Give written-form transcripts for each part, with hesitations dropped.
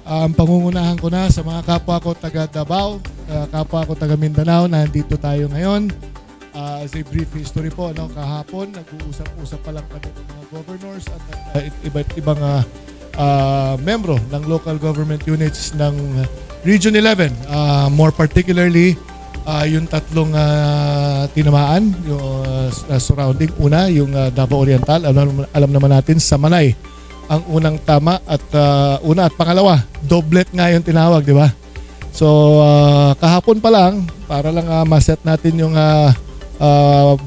Ang pangungunahan ko na sa mga kapwa ko taga Davao, kapwa ko taga Mindanao, nandito tayo ngayon. As a brief history po, kahapon nag-uusap-usap pa lang kami ng mga governors at iba't ibang membro ng local government units ng Region 11. More particularly, yung tatlong tinamaan, yung surrounding. Una, yung Davao Oriental. Alam naman natin, sa Manay ang unang tama at una at pangalawa, doblet nga yung tinawag, di ba? So, kahapon pa lang, para lang ma-set natin yung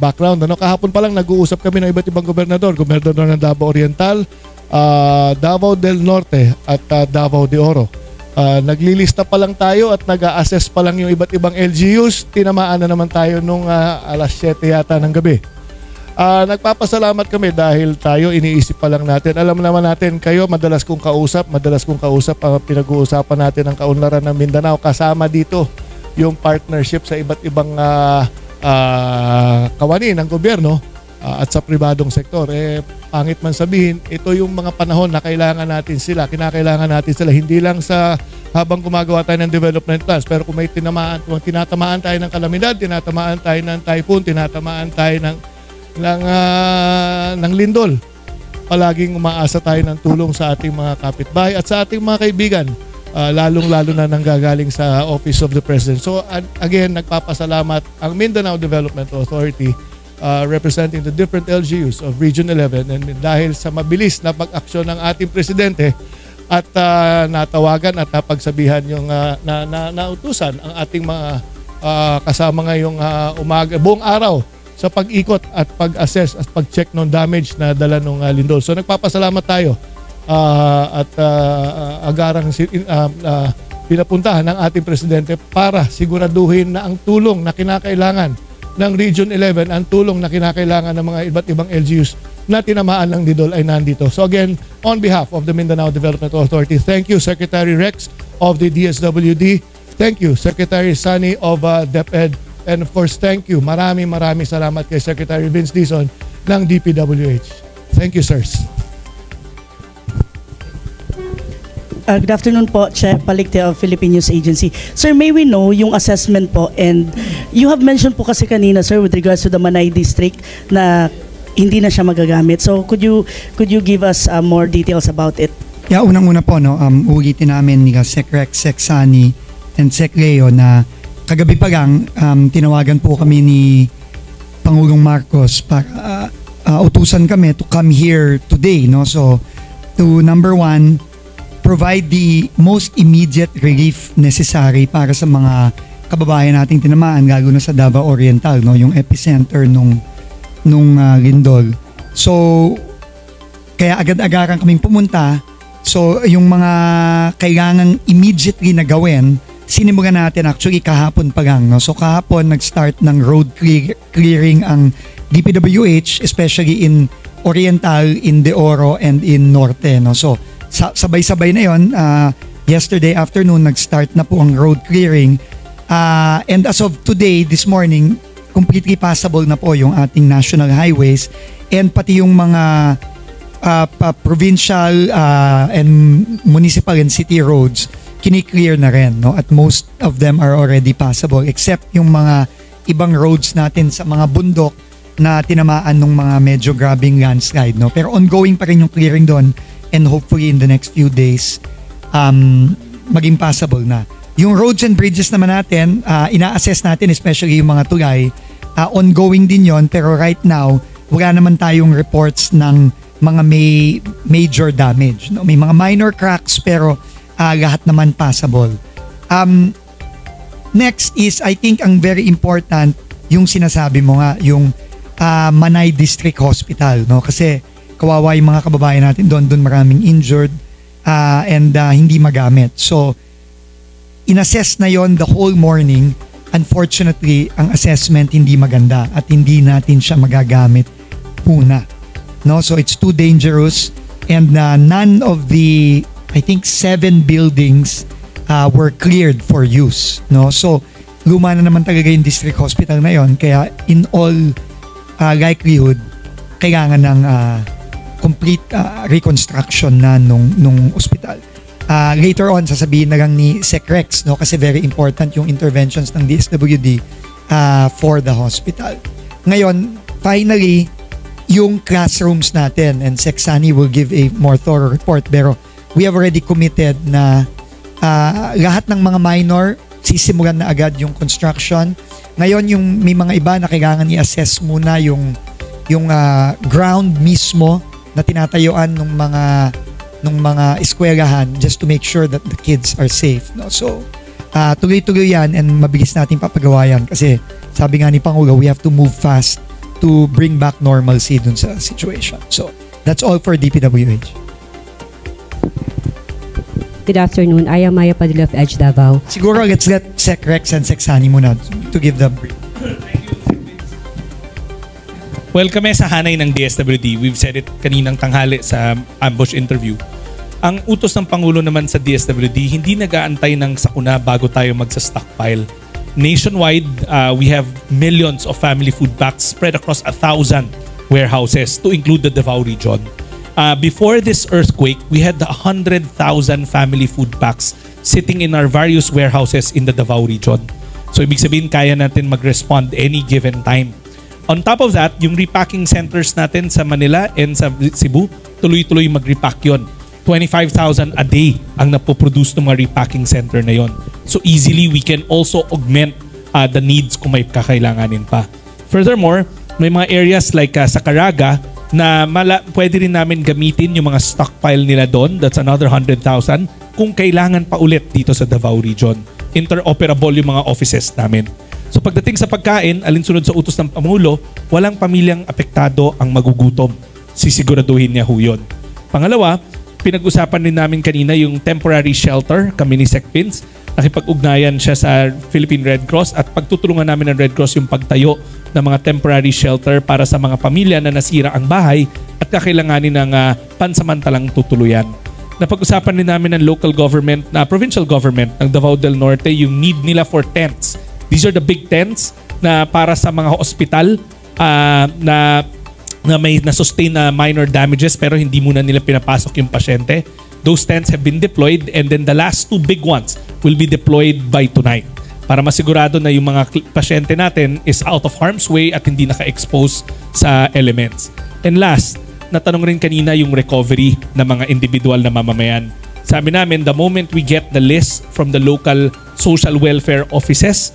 background. Kahapon pa lang nag-uusap kami ng iba't ibang gobernador ng Davao Oriental, Davao del Norte at Davao de Oro. Naglilista pa lang tayo at nag-a-assess pa lang yung iba't ibang LGUs. Tinamaan na naman tayo nung alas 7 yata ng gabi. Nagpapasalamat kami dahil tayo iniisip pa lang natin. Alam naman natin kayo, madalas kong kausap pinag-uusapan natin ang kaunlaran ng Mindanao. Kasama dito yung partnership sa iba't ibang kawani ng gobyerno at sa pribadong sektor. Pangit man sabihin, ito yung mga panahon na kailangan natin sila, kinakailangan natin sila, hindi lang sa habang gumagawa tayo ng development plans, pero kung may tinatamaan tayo ng kalamidad, tinatamaan tayo ng typhoon, tinatamaan tayo ng lindol, palaging umaasa tayo ng tulong sa ating mga kapitbahay at sa ating mga kaibigan, lalong-lalo na nanggagaling sa Office of the President. So again, nagpapasalamat ang Mindanao Development Authority representing the different LGUs of Region 11, and dahil sa mabilis na pag-aksyon ng ating Presidente at natawagan at napagsabihan yung nautusan ang ating mga kasama ngayong umaga, buong araw sa pag-ikot at pag-assess at pag-check ng damage na dala ng lindol. So nagpapasalamat tayo at agarang pinapuntahan ng ating Presidente para siguraduhin na ang tulong na kinakailangan ng Region 11, ang tulong na kinakailangan ng mga iba't ibang LGUs na tinamaan ng lindol ay nandito. So again, on behalf of the Mindanao Development Authority, thank you Secretary Rex of the DSWD, thank you Secretary Sani of DepEd, and of course, thank you. Maraming salamat kay Secretary Vince Dizon ng DPWH. Thank you, sirs. Good afternoon po, Che Palikte of Philippine News Agency. Sir, may we know yung assessment po, and you have mentioned po kasi kanina, sir, with regards to the Manay District na hindi na siya magagamit. So could you give us more details about it? Yeah, unang-una po, ulitin namin ni Sec Rex, Sec Sani, and Sec Leo na kagabi pa lang, tinawagan po kami ni Pangulong Marcos para utusan kami to come here today. So, to number one, provide the most immediate relief necessary para sa mga kababayan nating tinamaan, lalo na sa Davao Oriental, yung epicenter nung lindol. So, kaya agad-agaran kaming pumunta. So, yung mga kailangan immediately na gawin, sinimulan natin actually kahapon pa lang. So kahapon nag-start ng road clearing ang DPWH, especially in Oriental, in De Oro, and in Norte. So sabay-sabay na yon. Yesterday afternoon nag-start na po ang road clearing. And as of today, this morning, completely passable na po yung ating national highways and pati yung mga provincial and municipal and city roads kini-clear na rin, at most of them are already passable except yung mga ibang roads natin sa mga bundok na tinamaan ng mga medyo grabing landslide, pero ongoing pa rin yung clearing doon, and hopefully in the next few days maging passable na. Yung roads and bridges naman natin, ina-assess natin, especially yung mga tulay, ongoing din yon, pero right now wala naman tayong reports ng mga may major damage, may mga minor cracks pero lahat naman passable. Next is, I think ang very important yung sinasabi mo nga, yung Manay District Hospital, kasi kawawa yung mga kababayan natin doon maraming injured and hindi magamit. So inassess na yon the whole morning. Unfortunately, ang assessment hindi maganda at hindi natin siya magagamit una. So it's too dangerous, and none of the, I think 7 buildings were cleared for use. So luma na naman talaga yung district hospital na yon, kaya in all likelihood kailangan ng complete reconstruction na nung hospital. later on, sasabihin na lang ni Sec Rex, no? Kasi very important yung interventions ng DSWD for the hospital. Ngayon, finally, yung classrooms natin, and Sec Sani will give a more thorough report, pero we have already committed na lahat ng mga minor, sisimulan na agad yung construction. Ngayon, yung may mga iba na kailangan i-assess muna yung ground mismo na tinatayuan ng mga eskwelahan just to make sure that the kids are safe, no? So tuloy-tuloy yan and mabilis nating papagawa yan kasi sabi nga ni Pangulo, we have to move fast to bring back normalcy dun sa situation. So that's all for DPWH. Good afternoon. I am Maya Padilla of Edge Davao. Siguro let's let Sec Rex and Sec Sani muna to give the brief. Well, kami sa hanay ng DSWD, we've said it kaninang tanghali sa ambush interview. Ang utos ng Pangulo naman sa DSWD, hindi nag-aantay ng sakuna bago tayo magsa-stockpile. Nationwide, we have millions of family food packs spread across 1,000 warehouses to include the Davao region. Before this earthquake, we had 100,000 family food packs sitting in our various warehouses in the Davao region. So ibig sabihin, kaya natin mag-respond any given time. On top of that, yung repacking centers natin sa Manila and sa Cebu, tuloy-tuloy mag-repack yun. 25,000 a day ang napoproduce ng mga repacking center na yon. So easily, we can also augment the needs kung may kakailanganin pa. Furthermore, may mga areas like sa Caraga na pwede rin namin gamitin yung mga stockpile nila doon. That's another 100,000 kung kailangan pa ulit dito sa Davao region. Interoperable yung mga offices namin. So pagdating sa pagkain, alinsunod sa utos ng Pangulo, walang pamilyang apektado ang magugutom. Sisiguraduhin niya ho yun. Pangalawa, pinag-usapan rin namin kanina yung temporary shelter, kami ni Sec Vince. Nakipag-ugnayan siya sa Philippine Red Cross at pagtutulungan namin ng Red Cross yung pagtayo ng mga temporary shelter para sa mga pamilya na nasira ang bahay at kakailanganin ng pansamantalang tutuluyan. Napag-usapan rin namin ng local government, provincial government ng Davao del Norte yung need nila for tents. These are the big tents na para sa mga hospital na may na-sustain na minor damages pero hindi muna nila pinapasok yung pasyente. Those tents have been deployed and then the last two big ones will be deployed by tonight para masigurado na yung mga pasyente natin is out of harm's way at hindi naka-expose sa elements. And last, natanong rin kanina yung recovery ng mga individual na mamamayan. Sabi namin, the moment we get the list from the local social welfare offices,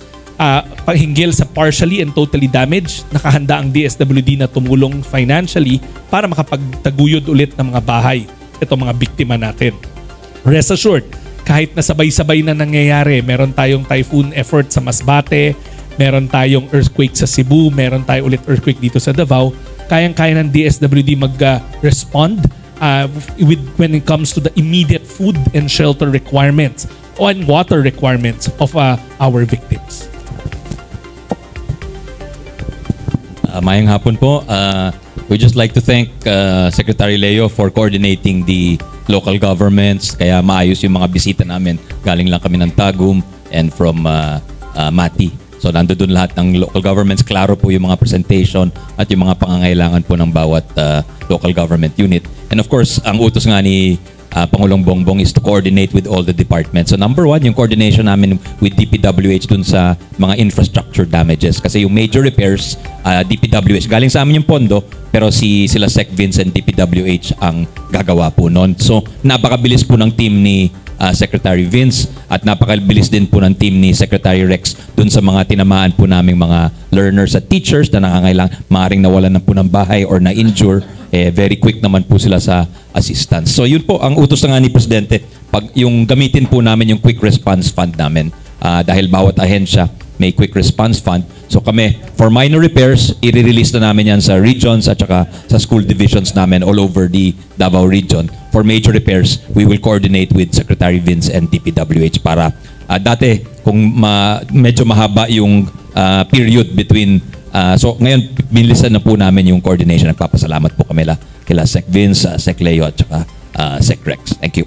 hinggil sa partially and totally damaged, nakahanda ang DSWD na tumulong financially para makapagtaguyod ulit ng mga bahay. Ito mga biktima natin. Rest assured, kahit na sabay-sabay na nangyayari, meron tayong typhoon effort sa Masbate, meron tayong earthquake sa Cebu, meron tayo ulit earthquake dito sa Davao, kayang-kaya ng DSWD mag-respond when it comes to the immediate food and shelter requirements and water requirements of our victims. Mayang hapon po. We just like to thank Secretary Leo for coordinating the local governments. Kaya maayos yung mga bisita namin. Galing lang kami ng Tagum and from Mati. So nandoon lahat ng local governments. Klaro po yung mga presentation at yung mga pangangailangan po ng bawat local government unit. And of course, ang utos nga ni Pangulong Bongbong is to coordinate with all the departments. So number one, yung coordination namin with DPWH dun sa mga infrastructure damages. Kasi yung major repairs, DPWH, galing sa amin yung pondo, pero sila Sec Vince and DPWH ang gagawa po nun. So napakabilis po ng team ni Secretary Vince at napakabilis din po ng team ni Secretary Rex dun sa mga tinamaan po naming mga learners at teachers na nangangailangan, maaaring nawalan na po ng bahay or na-injure. Very quick naman po sila sa assistance. So yun po ang utos na nga ni Presidente, yung gamitin po namin yung quick response fund namin dahil bawat ahensya may quick response fund. So kami, for minor repairs, i-release na namin yan sa regions at saka sa school divisions namin all over the Davao region. For major repairs, we will coordinate with Secretary Vince and DPWH para dati kung medyo mahaba yung period between so ngayon, binilisan na po namin yung coordination. Nagpapasalamat po kami kila Sec Vince, Sec Leo at saka Sec Rex. Thank you.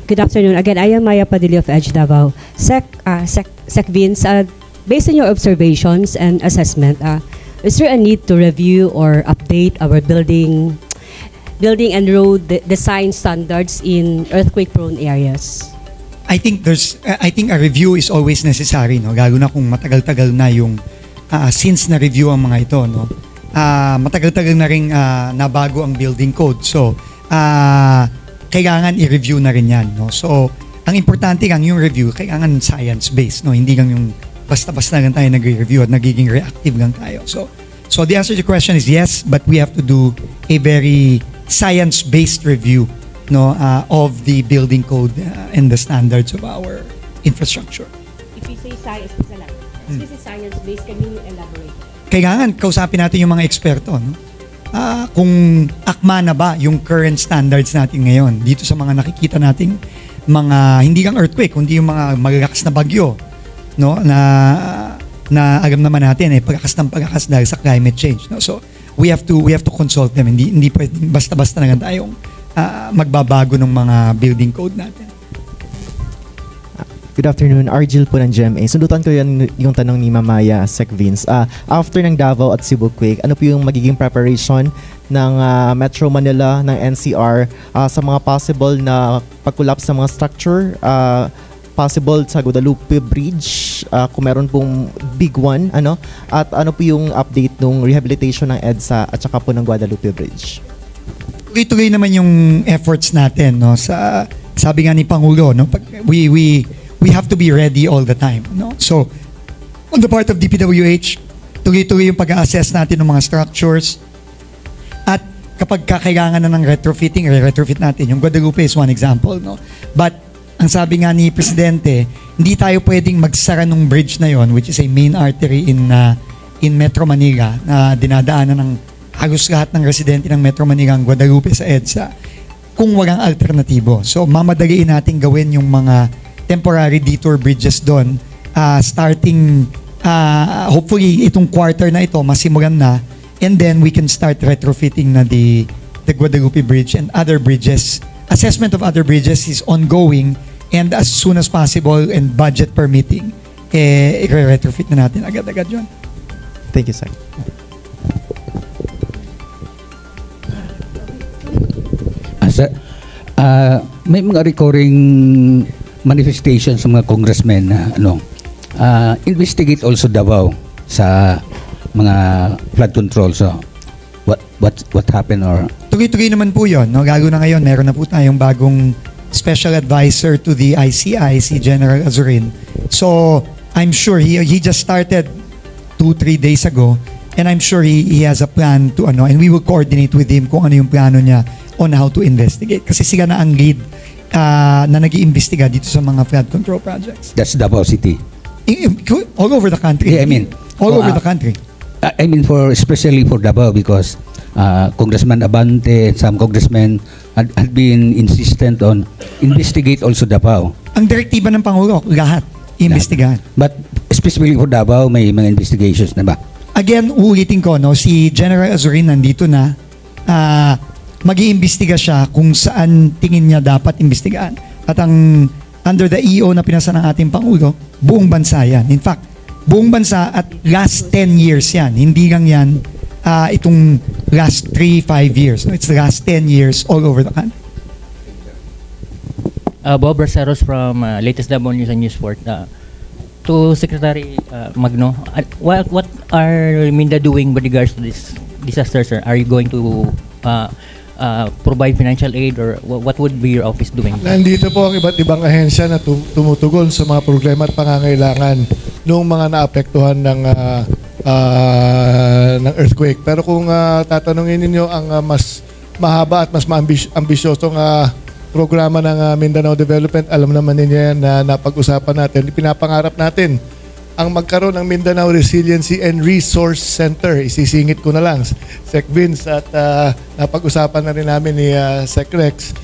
Good afternoon. Again, I am Maya Padilla of Edge Davao. Sec Vince, based on your observations and assessment, is there a need to review or update our building building and road design standards in earthquake-prone areas? I think a review is always necessary, no? Lalo na kung matagal-tagal na yung since na-review ang mga ito, no? Matagal-tagal na rin nabago ang building code. So, kailangan i-review na rin yan, no? So, ang importante lang yung review, kailangan science-based, no? Hindi lang yung basta-basta lang tayo nag-review at nagiging reactive lang tayo. So the answer to the question is yes, but we have to do a very science-based review, no, of the building code and the standards of our infrastructure. If you say science, this is science-based, can you elaborate? Kailangan kausapin natin yung mga eksperto, no? Kung akma na ba yung current standards natin ngayon dito sa mga nakikita nating mga hindi lang earthquake, kundi yung mga malalakas na bagyo, no, na alam naman natin pagkakas dahil sa climate change, no? So we have to consult them. Hindi pwedeng basta-basta na lang tayong magbabago ng mga building code natin. Good afternoon, Argil po ng GMA. Sundutan ko yung tanong ni Mamaya, Sec Vince. After ng Davao at Cebu quake, ano po yung magiging preparation ng Metro Manila, ng NCR sa mga possible na pag-collapse sa mga structure, possible sa Guadalupe Bridge, kung meron pong big one, at ano po yung update ng rehabilitation ng EDSA at saka po ng Guadalupe Bridge? Tuloy-tuloy naman yung efforts natin, no? Sabi nga ni Pangulo, no? We have to be ready all the time, no? So, on the part of DPWH, tuloy-tuloy yung pag-assess natin ng mga structures. At kapag kakailangan na ng retrofitting, retrofit natin. Yung Guadalupe is one example, no? But, ang sabi nga ni Presidente, hindi tayo pwedeng magsara ng bridge na yon, which is a main artery in Metro Manila, na dinadaanan ng halos lahat ng residente ng Metro Manila ang Guadalupe sa EDSA, kung walang alternatibo. So, mamadaliin natin gawin yung mga temporary detour bridges doon, starting hopefully itong quarter na ito masimulan na, and then we can start retrofitting na the Guadalupe Bridge and other bridges. Assessment of other bridges is ongoing, and as soon as possible and budget permitting, i-retrofit na natin agad-agad yun. Thank you, sir. Sir, may mga recurring manifestation sa mga congressmen na investigate also Davao sa mga flood control. So what happened? Or tuloy-tuloy naman po yun, no? Lalo na ngayon meron na po tayong bagong special advisor to the ICI, si General Azurin. So I'm sure he just started 2-3 days ago, and I'm sure he has a plan to and we will coordinate with him kung ano yung plano niya on how to investigate, kasi sila na ang lead na nag-iimbestiga dito sa mga flood control projects. That's Davao City. All over the country. Yeah, I mean, all over the country. I mean especially for Davao, because Congressman Abante and some congressmen had been insistent on investigate also Davao. Ang direktiba ng Pangulo, lahat iimbestigahan. But specifically for Davao, may mga investigations na ba? Again, uulitin ko, no, si General Azurin nandito na, mag-iimbestiga siya kung saan tingin niya dapat imbestigaan. At ang under the EO na pinasa ng ating Pangulo, buong bansa yan. In fact, buong bansa at last 10 years yan. Hindi lang yan itong last 3-5 years. No? It's the last 10 years all over the country. Bob Braceros from Latest Davao News and Newsport. To Secretary Magno, what are Minda doing with regards to this disaster, sir? Are you going to provide financial aid, or what would be your office doing? Nandito po ang iba't ibang ahensya na tumutugon sa mga problema at pangangailangan ng mga naapektuhan ng earthquake. Pero kung tatanungin ninyo ang mas mahaba at mas ambisyosong programa ng Mindanao Development, alam naman ninyo yan na napag-usapan natin. Pinapangarap natin ang magkaroon ng Mindanao Resiliency and Resource Center. Isisingit ko na lang, Sec Vince, at napag-usapan na rin namin ni Sec Rex.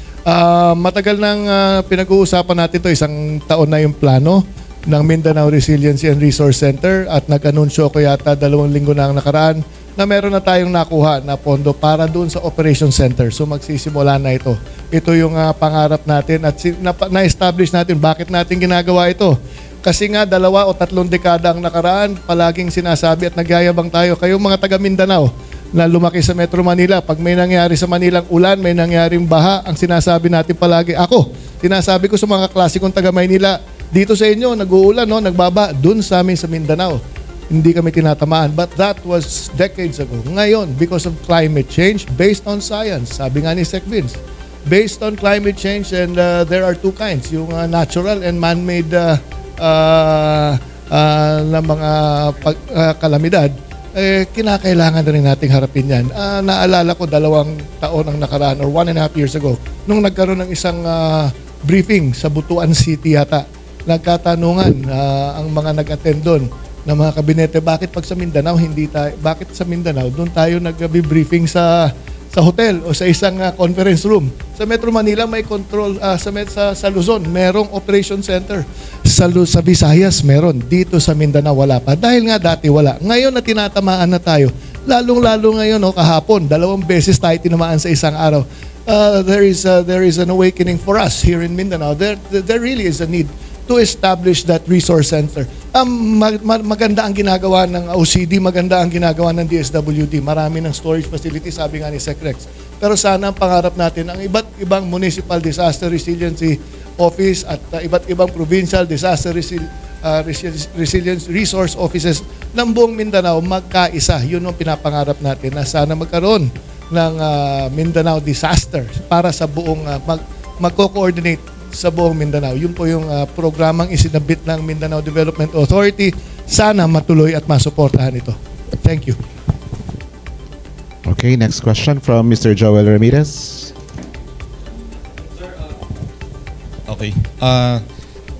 Matagal nang pinag-uusapan natin ito, isang taon na yung plano ng Mindanao Resiliency and Resource Center, at nag-anunsyo ko yata 2 linggo na ang nakaraan na meron na tayong nakuha na pondo para doon sa Operation Center. So magsisimula na ito. Ito yung pangarap natin, at na-establish natin bakit natin ginagawa ito. Kasi nga 2 o 3 dekada ang nakaraan, palaging sinasabi at nagyayabang tayo, kayong mga taga Mindanao, na lumaki sa Metro Manila. Pag may nangyari sa Manilang ulan, may nangyaring baha, ang sinasabi natin palagi, sinasabi ko sa mga klase kong taga Maynila, dito sa inyo, nag-uulan, no, nagbaba, dun sa amin sa Mindanao. Hindi kami tinatamaan. But that was decades ago. Ngayon, because of climate change, based on science, sabi nga ni Sec Vince, based on climate change, and there are two kinds, yung natural and man-made na mga kalamidad, kinakailangan na rin nating harapin yan. Naalala ko 2 taon ang nakaraan or 1.5 years ago, nung nagkaroon ng isang briefing sa Butuan City yata, nagkatanungan ang mga nag-attend doon na mga kabinete, bakit pag sa Mindanao bakit sa Mindanao doon tayo nag-briefing sa hotel o sa isang conference room. Sa Metro Manila may control, sa Luzon merong operation center. Sa Visayas meron. Dito sa Mindanao wala pa. Dahil nga dati wala. Ngayon na tinatamaan na tayo. Lalong-lalo ngayon, kahapon, 2 beses tayo tinamaan sa isang araw. There is an awakening for us here in Mindanao. There really is a need to establish that resource center. Maganda ang ginagawa ng OCD, maganda ang ginagawa ng DSWD. Marami ng storage facility, sabi nga ni Sec Rex. Pero sana ang pangarap natin, ang iba't ibang Municipal Disaster Resiliency Office at iba't ibang Provincial Disaster Resilience Resource Offices ng buong Mindanao magkaisa. Yun ang pinapangarap natin, na sana magkaroon ng Mindanao Disaster para sa buong magko-coordinate sa buong Mindanao. Yun po yung programang isinabit ng Mindanao Development Authority. Sana matuloy at masuportahan ito. Thank you. Okay, next question from Mr. Joel Ramirez. Okay.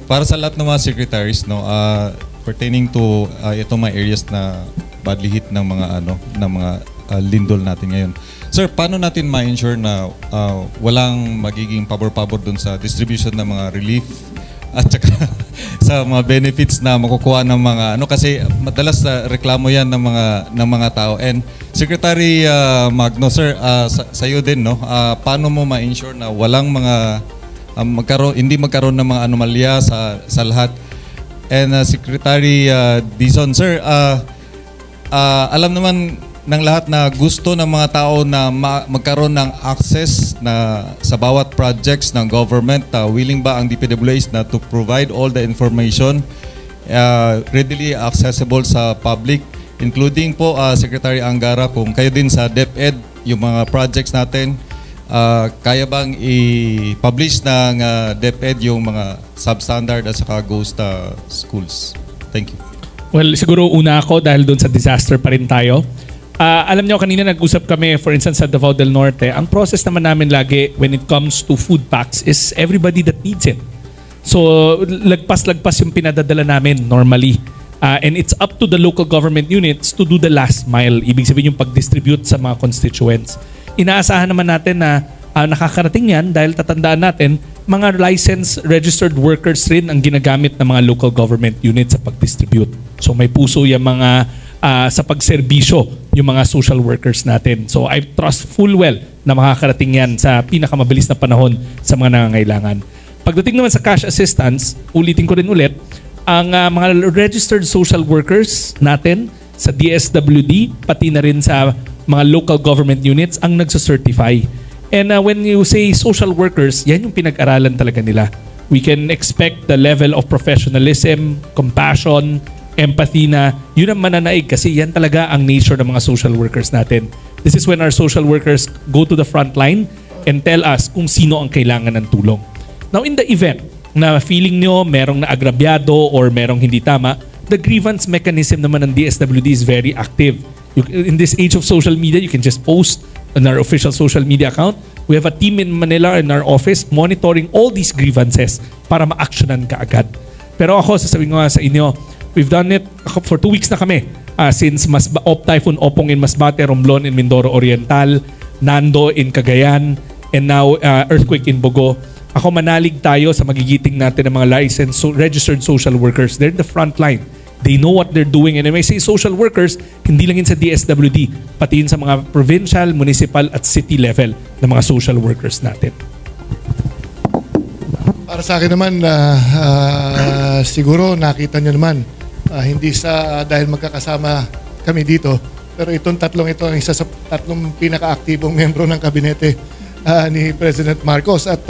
Para sa lahat ng mga secretaries, no, pertaining to itong mga areas na badly hit ng mga lindol natin ngayon. Sir, paano natin ma-ensure na walang magiging pabor-pabor dun sa distribution ng mga relief at saka sa mga benefits na makukuha ng mga kasi madalas reklamo yan ng mga tao. And Secretary Magno, sir, sa iyo din, no, paano mo ma-ensure na walang mga hindi magkaroon ng mga anomalya sa lahat? And Secretary Dizon, sir, alam naman ng lahat na gusto ng mga tao na magkaroon ng access na sa bawat projects ng government. Willing ba ang DPWH na to provide all the information readily accessible sa public, including po Secretary Angara, kung kayo din sa DepEd, yung mga projects natin, kaya bang i-publish ng DepEd yung mga substandard at saka ghost schools? Thank you. Well, siguro una ako dahil doon sa disaster pa rin tayo. Alam nyo, kanina nag-usap kami, for instance, sa Davao del Norte. Ang process naman namin lagi when it comes to food packs is everybody that needs it. So, lagpas-lagpas yung pinadadala namin normally. And it's up to the local government units to do the last mile. Ibig sabihin yung pag-distribute sa mga constituents. Inaasahan naman natin na nakakarating yan dahil tatandaan natin, mga licensed registered workers rin ang ginagamit ng mga local government units sa pag-distribute. So, may puso yung mga sa pagserbisyo yung mga social workers natin. So I trust full well na makakarating yan sa pinakamabilis na panahon sa mga nangangailangan. Pagdating naman sa cash assistance, ulitin ko rin ulit, ang mga registered social workers natin sa DSWD, pati na rin sa mga local government units ang nagsacertify. And when you say social workers, yan yung pinag-aralan talaga nila. We can expect the level of professionalism, compassion, empathy na yun ang mananaig kasi yan talaga ang nature ng mga social workers natin. This is when our social workers go to the front line and tell us kung sino ang kailangan ng tulong. Now, in the event na feeling nyo merong naagrabyado or merong hindi tama, the grievance mechanism naman ng DSWD is very active. In this age of social media, you can just post on our official social media account. We have a team in Manila in our office monitoring all these grievances para ma-actionan ka agad. Pero ako, sasabihin ko nga sa inyo, we've done it for 2 weeks na kami since Typhoon Opong in Masbate, Romblon in Mindoro Oriental, Nando in Cagayan, and now earthquake in Bogo. Ako, manalig tayo sa magigiting natin ng mga licensed registered social workers. They're in the front line. They know what they're doing. And when I say social workers, hindi lang yun sa DSWD, pati yun sa mga provincial, municipal at city level ng mga social workers natin. Para sa akin naman, siguro nakita nyo naman, hindi sa dahil magkakasama kami dito, Pero itong tatlong ito ang isa sa tatlong pinaka-aktibong membro ng kabinete ni President Marcos. At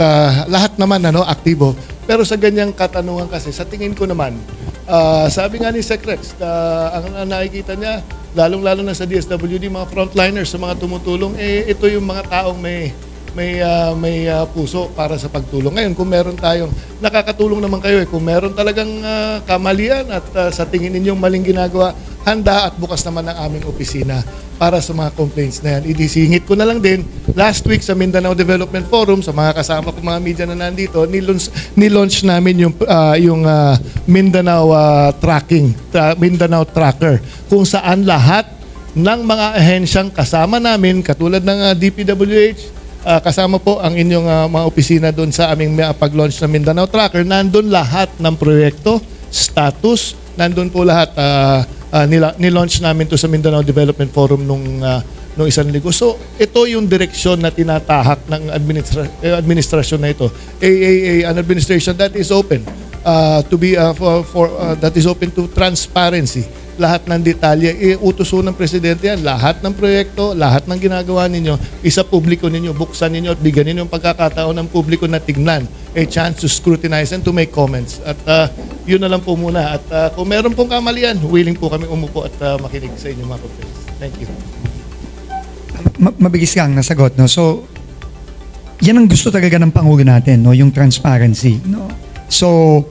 lahat naman aktibo. Pero sa ganyang katanungan kasi, sa tingin ko naman, sabi nga ni Sec Rex, ang nakikita niya, lalong-lalo na sa DSWD, mga frontliners, sa mga tumutulong, ito yung mga taong may puso para sa pagtulong. Ngayon, kung meron tayong, nakakatulong naman kayo kung meron talagang kamalian at sa tingin ninyong maling ginagawa, handa at bukas naman ang aming opisina para sa mga complaints na yan. Idisingit ko na lang din, last week sa Mindanao Development Forum, sa mga kasama ko mga media na nandito, nilaunch namin yung Mindanao Mindanao Tracker, kung saan lahat ng mga ahensyang kasama namin, katulad ng DPWH, kasama po ang inyong mga opisina doon sa aming pag-launch ng Mindanao Tracker. Nandun lahat ng proyekto, status, nandun po lahat. Nilaunch namin to sa Mindanao Development Forum nung isang linggo. So, ito yung direksyon na tinatahak ng administrasyon na ito. an administration that is open that is open to transparency. Lahat ng detalye, utuso ng Presidente yan. Lahat ng proyekto, lahat ng ginagawa ninyo, isa publiko ninyo, buksan ninyo at bigyan ninyo yung pagkakataon ng publiko na tignan, a chance to scrutinize and to make comments. At yun na lang po muna. At kung meron pong kamalian, willing po kami umupo at makinig sa inyong mga complaints. Thank you. Mabilis lang nasagot. No? So, yan ang gusto talaga ng Pangulo natin, no? Yung transparency. No? So,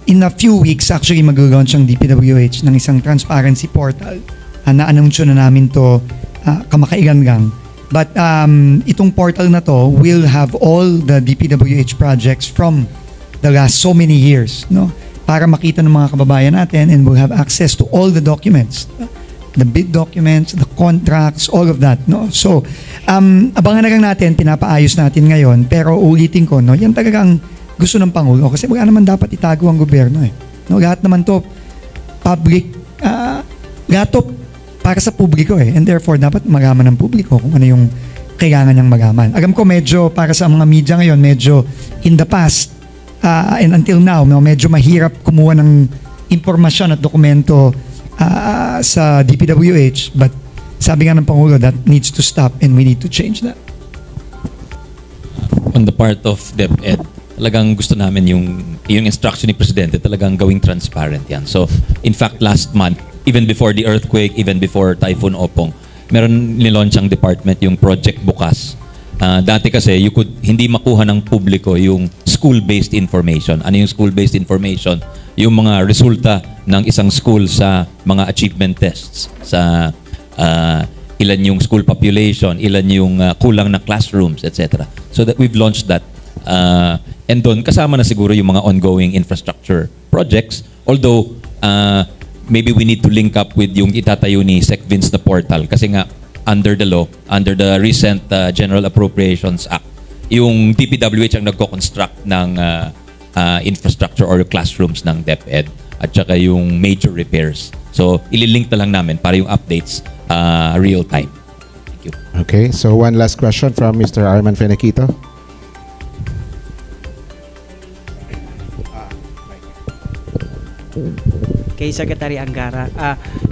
in a few weeks, actually mag-launch ang DPWH ng isang transparency portal. Na-anunsyo na namin to kamakailan lang. But itong portal na to will have all the DPWH projects from the last so many years, no? Para makita ng mga kababayan natin, and we'll have access to all the documents. The bid documents, the contracts, all of that, no? So, abangan na lang natin, pinapaayos natin ngayon, pero ulitin ko, no? Yan talagang gusto ng Pangulo kasi wala naman dapat itago ang gobyerno No, lahat naman to public, lahat to para sa publiko and therefore dapat magaman ng publiko kung ano yung kailangan niyang magaman. Alam ko medyo para sa mga media ngayon, medyo in the past and until now, medyo mahirap kumuha ng impormasyon at dokumento sa DPWH, but sabi nga ng Pangulo that needs to stop and we need to change that. On the part of DepEd, talagang gusto namin yung instruction ni Presidente talagang gawing transparent yan. So, in fact, last month, even before the earthquake, even before Typhoon Opong, meron nilaunch ang department yung Project Bukas. Dati kasi, hindi makuha ng publiko yung school-based information. Ano yung school-based information? Yung mga resulta ng isang school sa mga achievement tests, sa ilan yung school population, ilan yung kulang na classrooms, etc. So that we've launched that. And doon, kasama na siguro yung mga ongoing infrastructure projects. Although, maybe we need to link up with yung itatayo ni Sec Vince na portal. Kasi nga, under the law, under the recent General Appropriations Act, yung DPWH ang nagko-construct ng infrastructure or classrooms ng DepEd at saka yung major repairs. So, ililink na lang namin para yung updates real time. Thank you. Okay, so one last question from Mr. Arman Fenequito. Kay Secretary Angara.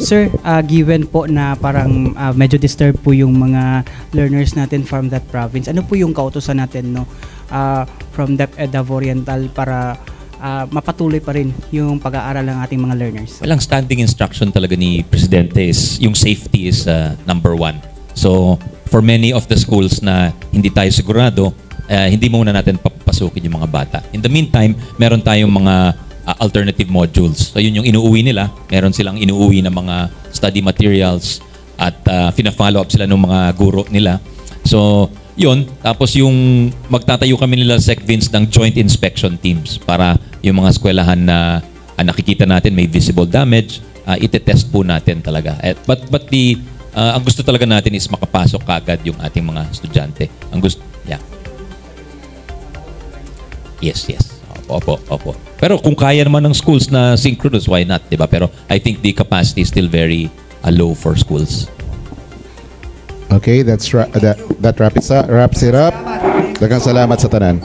Sir, given po na parang medyo disturbed po yung mga learners natin from that province, ano po yung kautusan natin from DepEd Oriental para mapatuloy pa rin yung pag-aaral ng ating mga learners? Walang standing instruction talaga ni Presidente is yung safety is number one. So, for many of the schools na hindi tayo sigurado, hindi muna natin papasukin yung mga bata. In the meantime, meron tayong mga alternative modules. So yun yung inuuwi nila. Meron silang inuuwi na mga study materials at fina-follow up sila ng mga guro nila. So yun. Tapos yung magtatayo kami nila Sec Vince ng joint inspection teams para yung mga eskwelahan na nakikita natin may visible damage, ite-test po natin talaga. But ang gusto talaga natin is makapasok kaagad yung ating mga estudyante. Ang gusto, yeah. Yes. Opo. Pero kung kaya naman ng schools na synchronous, why not, diba? Pero I think the capacity is still very low for schools. Okay, that wraps it up. Daghang salamat sa tanan.